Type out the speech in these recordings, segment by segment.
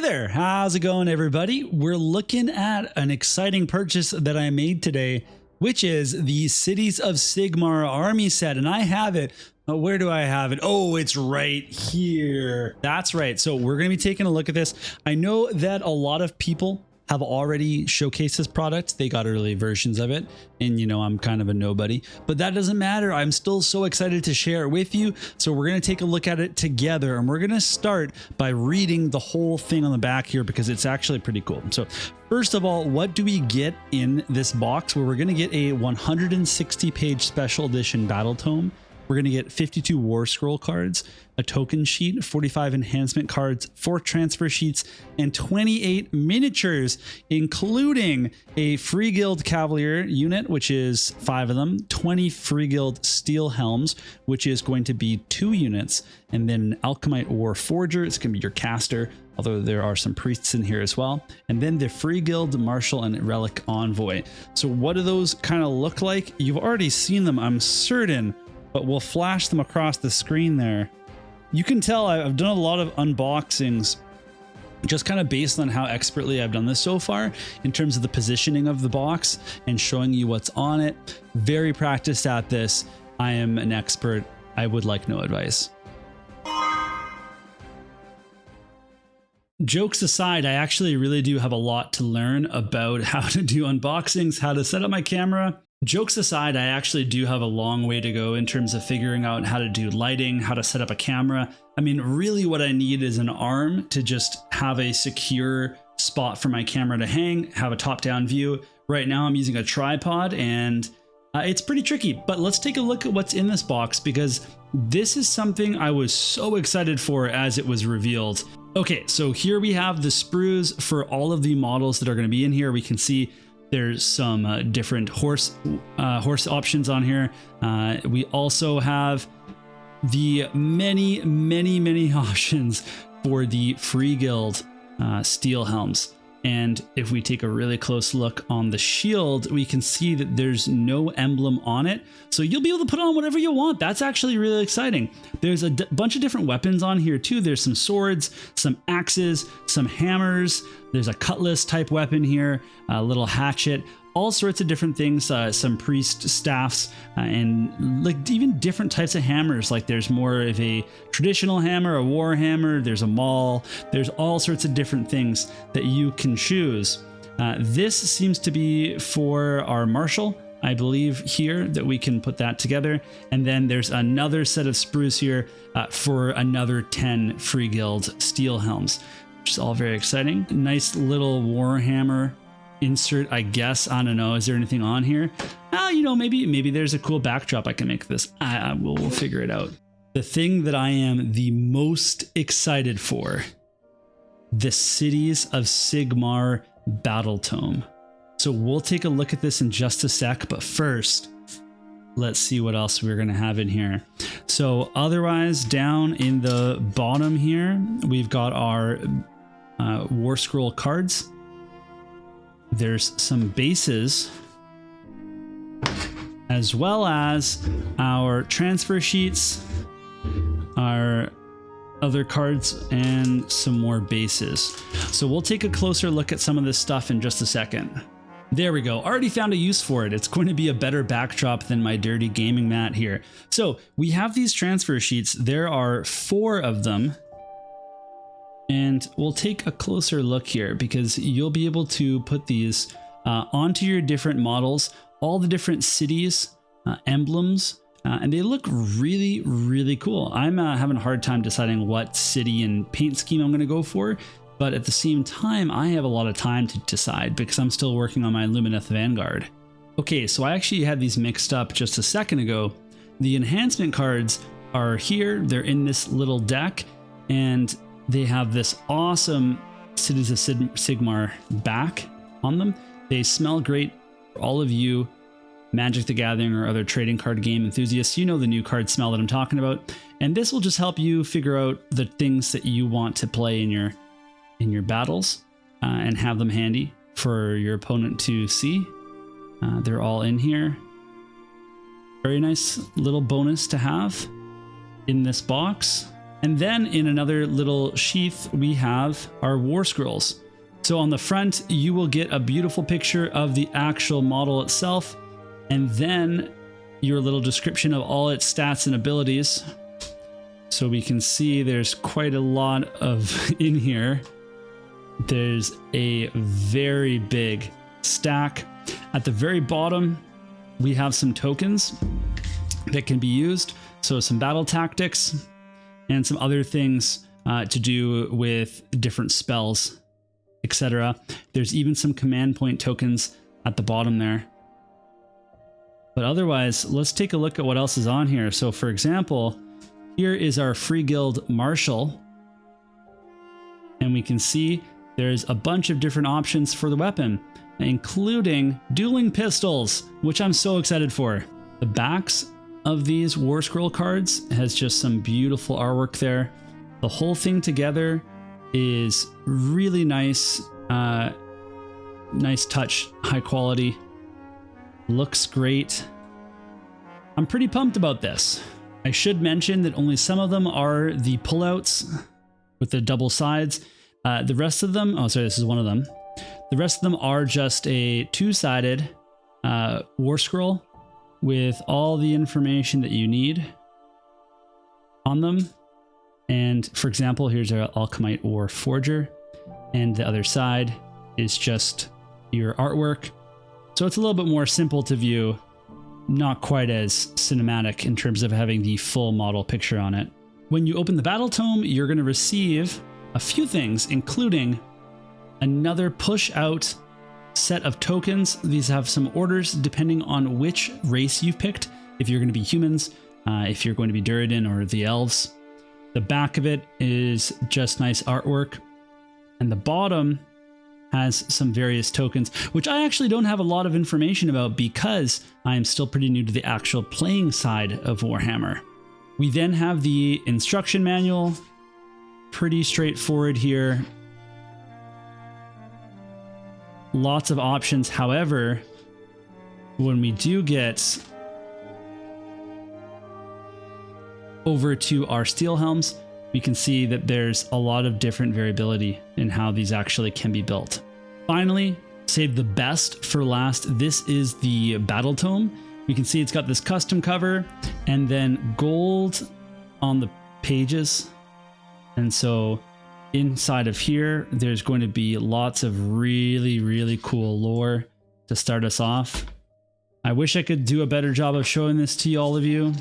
there, how's it going everybody? We're looking at an exciting purchase that I made today, which is the Cities of Sigmar army set, and I have it. Where do I have it? Oh, it's right here. That's right. So we're going to be taking a look at this. I know that a lot of people have already showcased this product. They got early versions of it, and you know, I'm kind of a nobody, but that doesn't matter. I'm still so excited to share it with you. So we're going to take a look at it together, and we're going to start by reading the whole thing on the back here because it's actually pretty cool. So first of all, what do we get in this box? Well, we're going to get a 160 page special edition battle tome. We're going to get 52 Warscroll cards, a token sheet, 45 enhancement cards, 4 transfer sheets, and 28 miniatures, including a Free Guild Cavalier unit, which is 5 of them, 20 Free Guild Steel Helms, which is going to be 2 units, and then an Alchemite War Forger. It's going to be your caster, although there are some priests in here as well. And then the Free Guild Marshal and Relic Envoy. So what do those kind of look like? You've already seen them, I'm certain, but we'll flash them across the screen there. You can tell I've done a lot of unboxings just kind of based on how expertly I've done this so far in terms of the positioning of the box and showing you what's on it. Very practiced at this. I am an expert. I would like no advice. Jokes aside, I actually really do have a lot to learn about how to do unboxings, how to set up my camera. Jokes aside, I actually do have a long way to go in terms of figuring out how to do lighting, how to set up a camera. I mean, really what I need is an arm to just have a secure spot for my camera to hang, have a top-down view. Right now I'm using a tripod and it's pretty tricky, but let's take a look at what's in this box because this is something I was so excited for as it was revealed. Okay, so here we have the sprues for all of the models that are going to be in here. We can see there's some different horse options on here. We also have the many options for the Free Guild Steel Helms. And if we take a really close look on the shield, we can see that there's no emblem on it. So you'll be able to put on whatever you want. That's actually really exciting. There's a bunch of different weapons on here too. There's some swords, some axes, some hammers. There's a cutlass type weapon here, a little hatchet, all sorts of different things, some priest staffs, and like even different types of hammers. Like there's more of a traditional hammer, a war hammer, there's a maul, there's all sorts of different things that you can choose. This seems to be for our marshal, I believe here, that we can put that together. And then there's another set of sprues here for another 10 Free Guild Steel Helms, which is all very exciting. Nice little Warhammer insert, I guess. I don't know. Is there anything on here? You know, maybe there's a cool backdrop I can make this. We'll figure it out. The thing that I am the most excited for, the Cities of Sigmar battle tome. So we'll take a look at this in just a sec, but first, let's see what else we're going to have in here. So otherwise, down in the bottom here, we've got our Warscroll cards. There's some bases, as well as our transfer sheets, our other cards, and some more bases. So we'll take a closer look at some of this stuff in just a second. There we go. Already found a use for it. It's going to be a better backdrop than my dirty gaming mat here. So we have these transfer sheets. There are 4 of them. And we'll take a closer look here because you'll be able to put these onto your different models, all the different cities, emblems, and they look really cool. I'm having a hard time deciding what city and paint scheme I'm going to go for, but at the same time, I have a lot of time to decide because I'm still working on my Lumineth Vanguard. Okay, so I actually had these mixed up just a second ago. The enhancement cards are here. They're in this little deck, and they have this awesome Cities of Sigmar back on them. They smell great for all of you Magic the Gathering or other trading card game enthusiasts. You know the new card smell that I'm talking about. And this will just help you figure out the things that you want to play in your battles and have them handy for your opponent to see. They're all in here. Very nice little bonus to have in this box. And then in another little sheath, we have our Warscrolls. So on the front, you will get a beautiful picture of the actual model itself, and then your little description of all its stats and abilities. So we can see there's quite a lot of in here. There's a very big stack. At the very bottom, we have some tokens that can be used. So some battle tactics and some other things to do with different spells, etc. There's even some command point tokens at the bottom there. But otherwise, let's take a look at what else is on here. So for example, here is our Free Guild Marshal. And we can see there's a bunch of different options for the weapon, including dueling pistols, which I'm so excited for. The backs of these Warscroll cards has just some beautiful artwork there. The whole thing together is really nice, nice touch, high quality. Looks great. I'm pretty pumped about this. I should mention that only some of them are the pullouts with the double sides. The rest of them, oh sorry, this is one of them. The rest of them are just a two-sided Warscroll with all the information that you need on them. And for example, here's our Alchemite War Forger, and the other side is just your artwork. So it's a little bit more simple to view, not quite as cinematic in terms of having the full model picture on it. When you open the Battletome, you're going to receive a few things, including another push out set of tokens. These have some orders depending on which race you've picked. If you're going to be humans, if you're going to be Durridin or the elves. The back of it is just nice artwork. And the bottom has some various tokens, which I actually don't have a lot of information about because I am still pretty new to the actual playing side of Warhammer. We then have the instruction manual. Pretty straightforward here. Lots of options. However, when we do get over to our steel helms, we can see that there's a lot of different variability in how these actually can be built. Finally, save the best for last. This is the Battletome. We can see it's got this custom cover and then gold on the pages. And so inside of here, there's going to be lots of really, really cool lore to start us off. I wish I could do a better job of showing this to all of you,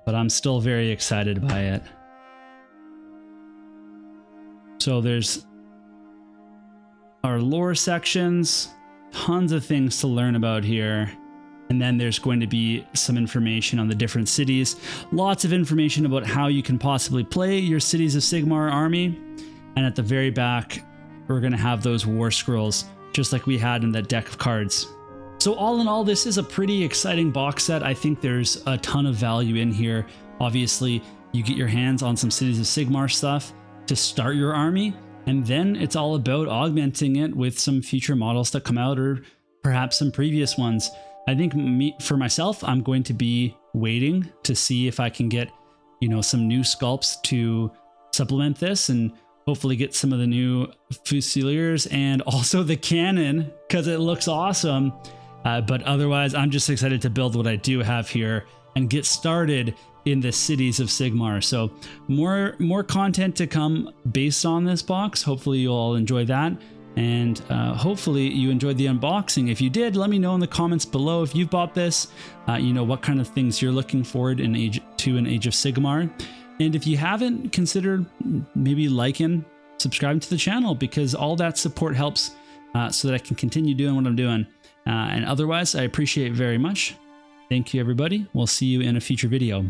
but I'm still very excited by it. So there's our lore sections, tons of things to learn about here. And then there's going to be some information on the different cities, lots of information about how you can possibly play your Cities of Sigmar army. And at the very back, we're going to have those war scrolls, just like we had in that deck of cards. So all in all, this is a pretty exciting box set. I think there's a ton of value in here. Obviously, you get your hands on some Cities of Sigmar stuff to start your army, and then it's all about augmenting it with some future models that come out, or perhaps some previous ones. I think for myself, I'm going to be waiting to see if I can get, some new sculpts to supplement this, and hopefully get some of the new Fusiliers and also the cannon, because it looks awesome. But otherwise, I'm just excited to build what I do have here and get started in the Cities of Sigmar. So more content to come based on this box. Hopefully you all enjoy that. And hopefully you enjoyed the unboxing. If you did, let me know in the comments below if you've bought this, what kind of things you're looking forward in Age of Sigmar. And if you haven't, consider maybe liking, subscribing to the channel, because all that support helps so that I can continue doing what I'm doing. And otherwise, I appreciate it very much. Thank you, everybody. We'll see you in a future video.